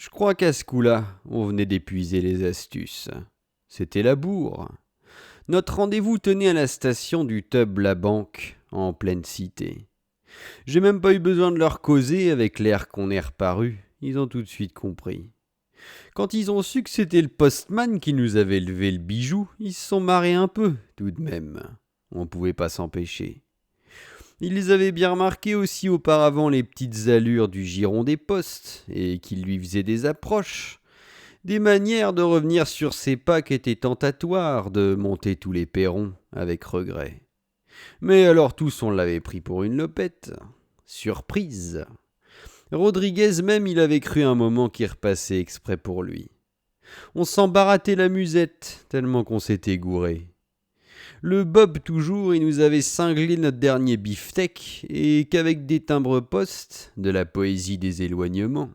Je crois qu'à ce coup-là, on venait d'épuiser les astuces. C'était la bourre. Notre rendez-vous tenait à la station du Tub La Banque, en pleine cité. J'ai même pas eu besoin de leur causer avec l'air qu'on est reparu. Ils ont tout de suite compris. Quand ils ont su que c'était le postman qui nous avait levé le bijou, ils se sont marrés un peu, tout de même. On pouvait pas s'empêcher. Ils les avaient bien remarqués aussi auparavant les petites allures du giron des postes, et qu'ils lui faisaient des approches. Des manières de revenir sur ses pas qui étaient tentatoires, de monter tous les perrons, avec regret. Mais alors tous on l'avait pris pour une lopette. Surprise. Rodriguez même il avait cru un moment qu'il repassait exprès pour lui. On s'embarrattait la musette, tellement qu'on s'était gouré. Le Bob toujours, il nous avait cinglé notre dernier beefsteak, et qu'avec des timbres-poste, de la poésie des éloignements.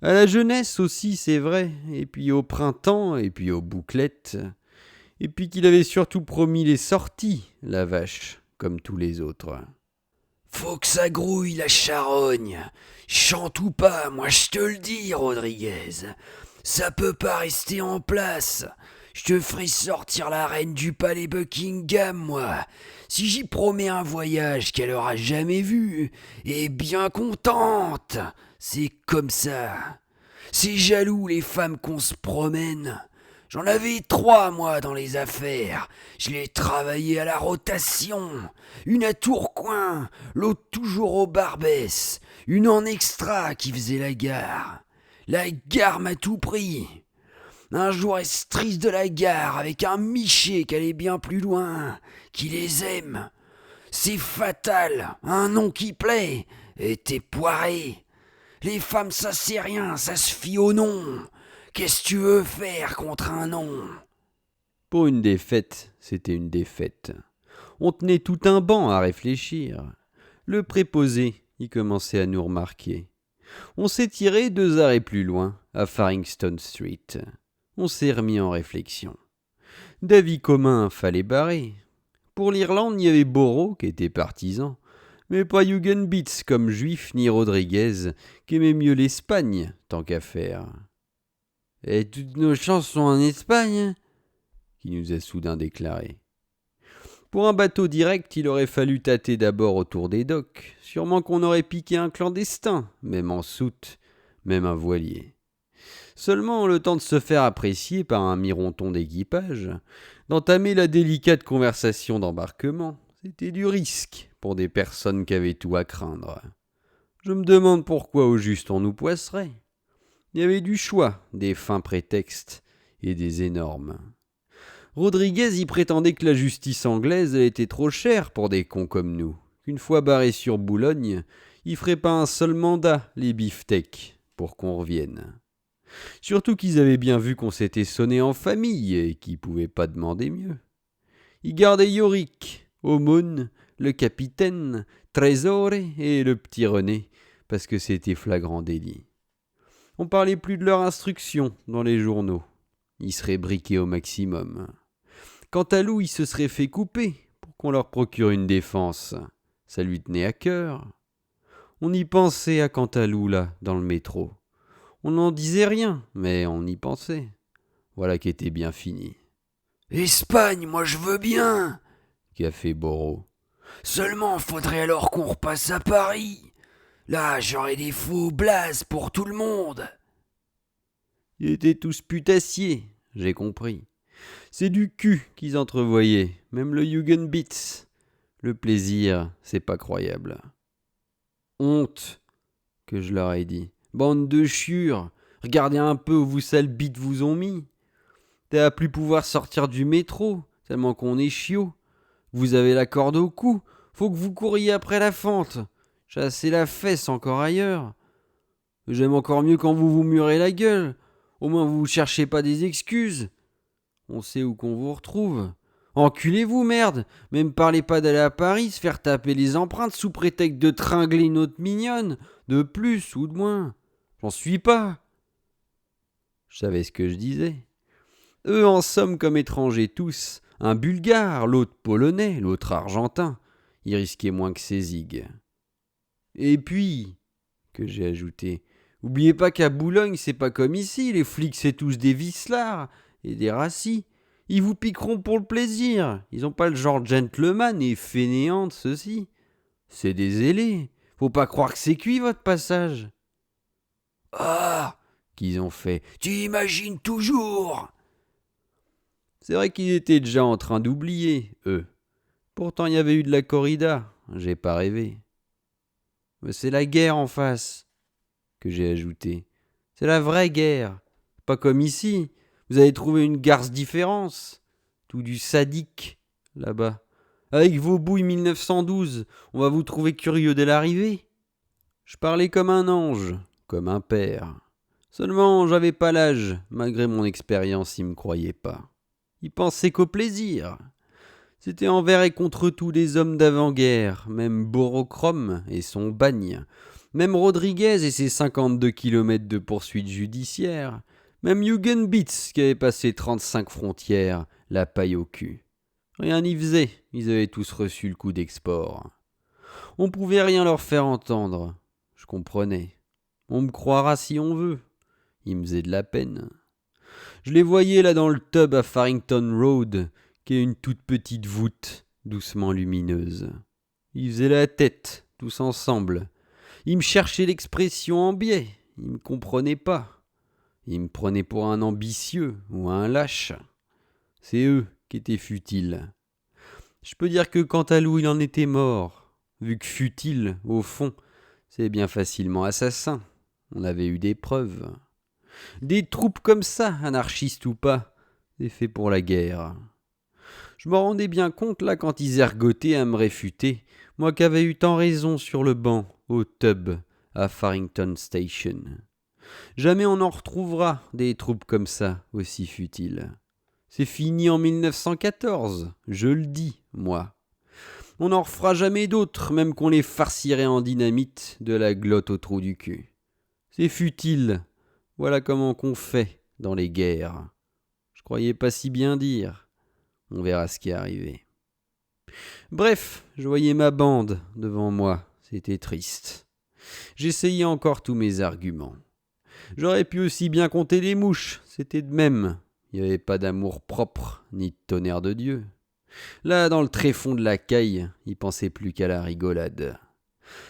À la jeunesse aussi, c'est vrai, et puis au printemps, et puis aux bouclettes. Et puis qu'il avait surtout promis les sorties, la vache, comme tous les autres. Faut que ça grouille la charogne. Chante ou pas, moi je te le dis, Rodriguez. Ça peut pas rester en place. Je te ferai sortir la reine du palais Buckingham, moi. Si j'y promets un voyage qu'elle aura jamais vu, et bien contente. C'est comme ça. C'est jaloux les femmes qu'on se promène. J'en avais 3, moi, dans les affaires. Je les travaillais à la rotation. Une à Tourcoing, l'autre toujours au Barbès. Une en extra qui faisait la gare. La gare m'a tout pris. Un jour, elle se triste de la gare avec un miché qui allait bien plus loin, qui les aime. C'est fatal, un nom qui plaît, et t'es poiré. Les femmes, ça c'est rien, ça se fie au nom. Qu'est-ce que tu veux faire contre un nom? Pour une défaite, c'était une défaite. On tenait tout un banc à réfléchir. Le préposé y commençait à nous remarquer. On s'est tiré 2 arrêts plus loin, à Farrington Street. On s'est remis en réflexion. D'avis commun, fallait barrer. Pour l'Irlande, il y avait Borrow qui était partisan, mais pas Hugenbitz comme juif ni Rodriguez, qui aimait mieux l'Espagne, tant qu'à faire. Et toutes nos chances sont en Espagne, qui nous a soudain déclaré. Pour un bateau direct, il aurait fallu tâter d'abord autour des docks. Sûrement qu'on aurait piqué un clandestin, même en soute, même un voilier. Seulement, le temps de se faire apprécier par un mironton d'équipage, d'entamer la délicate conversation d'embarquement, c'était du risque pour des personnes qui avaient tout à craindre. Je me demande pourquoi au juste on nous poisserait. Il y avait du choix, des fins prétextes et des énormes. Rodriguez y prétendait que la justice anglaise était trop chère pour des cons comme nous, qu'une fois barrés sur Boulogne, ils feraient pas un seul mandat, les beefsteaks, pour qu'on revienne. Surtout qu'ils avaient bien vu qu'on s'était sonné en famille et qu'ils pouvaient pas demander mieux. Ils gardaient Yorick, Aumône, le capitaine, Trésor et le petit René, parce que c'était flagrant délit. On parlait plus de leur instruction dans les journaux. Ils seraient briqués au maximum. Quant à Lou, il se serait fait couper pour qu'on leur procure une défense. Ça lui tenait à cœur. On y pensait à Cantalou, là, dans le métro. On n'en disait rien, mais on y pensait. Voilà qui était bien fini. Espagne, moi je veux bien. Qu'a fait Borrow. Seulement, faudrait alors qu'on repasse à Paris. Là, j'aurais des faux blazes pour tout le monde. Ils étaient tous putassiers, j'ai compris. C'est du cul qu'ils entrevoyaient, même le Hugenbitz. Le plaisir, c'est pas croyable. Honte, que je leur ai dit. Bande de chiures, regardez un peu où vous sales bites vous ont mis. T'as à plus pouvoir sortir du métro, tellement qu'on est chiot. Vous avez la corde au cou, faut que vous couriez après la fente. Chassez la fesse encore ailleurs. J'aime encore mieux quand vous vous murez la gueule. Au moins vous cherchez pas des excuses. On sait où qu'on vous retrouve. Enculez-vous, merde. Même parlez pas d'aller à Paris, se faire taper les empreintes sous prétexte de tringler une autre mignonne. De plus ou de moins. J'en suis pas. Je savais ce que je disais. Eux en somme comme étrangers tous. Un Bulgare, l'autre Polonais, l'autre Argentin. Ils risquaient moins que ces zigues. Et puis, que j'ai ajouté, Oubliez pas qu'à Boulogne, c'est pas comme ici, les flics c'est tous des vicelards et des racis. Ils vous piqueront pour le plaisir, ils ont pas le genre gentleman et fainéant de ceux-ci. C'est des zélés, faut pas croire que c'est cuit votre passage. Ah, Qu'ils ont fait. tu imagines toujours. C'est vrai qu'ils étaient déjà en train d'oublier, eux. Pourtant il y avait eu de la corrida, j'ai pas rêvé. Mais c'est la guerre en face, que j'ai ajouté. C'est la vraie guerre. Pas comme ici. Vous avez trouvé une garce différence. Tout du sadique, là-bas. Avec vos bouilles 1912, on va vous trouver curieux dès l'arrivée. Je parlais comme un ange, comme un père. Seulement, j'avais pas l'âge. Malgré mon expérience, ils me croyaient pas. Ils pensaient qu'au plaisir. C'était envers et contre tous des hommes d'avant-guerre, même Borochrome et son bagne, même Rodriguez et ses 52 kilomètres de poursuite judiciaire, même Jugenbitz qui avait passé 35 frontières, la paille au cul. Rien n'y faisait, ils avaient tous reçu le coup d'export. On pouvait rien leur faire entendre, je comprenais. On me croira si on veut. Ils me faisaient de la peine. Je les voyais là dans le tub à Farrington Road, qui est une toute petite voûte, doucement lumineuse. Ils faisaient la tête, tous ensemble. Ils me cherchaient l'expression en biais. Ils me comprenaient pas. Ils me prenaient pour un ambitieux ou un lâche. C'est eux qui étaient futiles. Je peux dire que Cantalou, il en était mort. Vu que futile, au fond, c'est bien facilement assassin. On avait eu des preuves. Des troupes comme ça, anarchistes ou pas, c'est fait pour la guerre. Je m'en rendais bien compte là quand ils ergotaient à me réfuter, moi qui avais eu tant raison sur le banc, au tub, à Farrington Station. Jamais on en retrouvera des troupes comme ça, aussi futiles. C'est fini en 1914, je le dis, moi. On n'en refera jamais d'autres, même qu'on les farcirait en dynamite de la glotte au trou du cul. C'est futile, voilà comment qu'on fait dans les guerres. Je croyais pas si bien dire. On verra ce qui est arrivé. Bref, je voyais ma bande devant moi, c'était triste. J'essayais encore tous mes arguments. J'aurais pu aussi bien compter les mouches, c'était de même. Il n'y avait pas d'amour propre, ni de tonnerre de Dieu. Là, dans le tréfonds de la caille, il pensait plus qu'à la rigolade.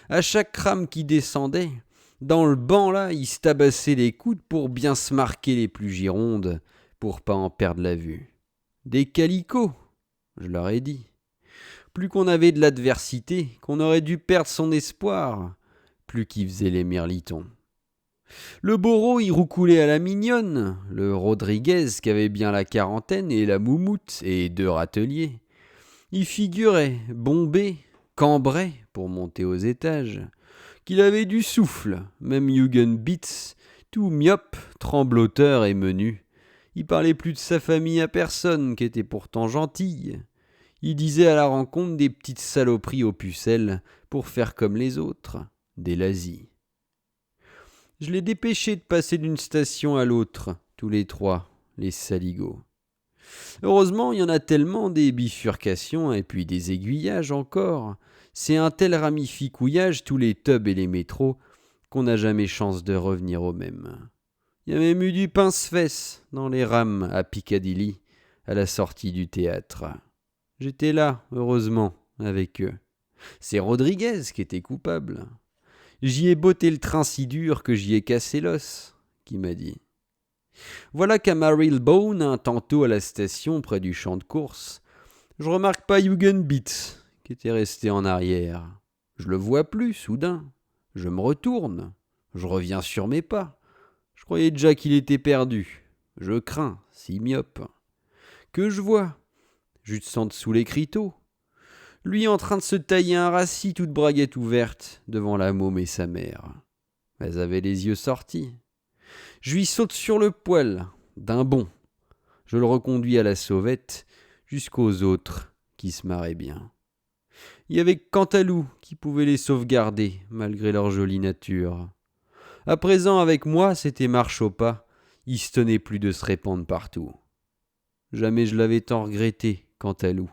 À chaque crame qui descendait, dans le banc là, il se tabassait les coudes pour bien se marquer les plus girondes, pour pas en perdre la vue. Des calicots, je leur ai dit. Plus qu'on avait de l'adversité, qu'on aurait dû perdre son espoir, plus qu'il faisait les mirlitons. Le Boro, il roucoulait à la mignonne, le Rodriguez qui avait bien la quarantaine et la moumoute et 2 râteliers. Il figurait, bombé, cambrait pour monter aux étages, qu'il avait du souffle, même Jugenbitz, tout myope, trembloteur et menu. Il parlait plus de sa famille à personne, qui était pourtant gentille. Il disait à la rencontre des petites saloperies aux pucelles pour faire comme les autres, des lazis. Je les dépêchais de passer d'une station à l'autre, tous les 3, les saligots. Heureusement, il y en a tellement des bifurcations et puis des aiguillages encore. C'est un tel ramificouillage tous les tubs et les métros qu'on n'a jamais chance de revenir au même. Il y a même eu du pince-fesse dans les rames à Piccadilly à la sortie du théâtre. J'étais là, heureusement, avec eux. C'est Rodriguez qui était coupable. J'y ai botté le train si dur que j'y ai cassé l'os, qui m'a dit. Voilà qu'à Marylebone, tantôt à la station près du champ de course, je remarque pas Jugenbitz, qui était resté en arrière. Je le vois plus, soudain. Je me retourne. Je reviens sur mes pas. Je croyais déjà qu'il était perdu. Je crains, si myope. Que je vois, juste en dessous l'écriteau. Lui en train de se tailler un rassis toute braguette ouverte devant la môme et sa mère. Elles avaient les yeux sortis. Je lui saute sur le poil, d'un bond. Je le reconduis à la sauvette, jusqu'aux autres qui se marraient bien. Il y avait Cantalou qui pouvait les sauvegarder, malgré leur jolie nature. À présent, avec moi, c'était marche au pas, il se tenait plus de se répandre partout. Jamais je l'avais tant regretté, Cantalou.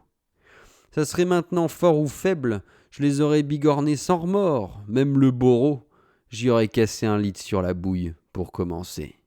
Ça serait maintenant fort ou faible, je les aurais bigornés sans remords, même le Boro, j'y aurais cassé un litre sur la bouille pour commencer.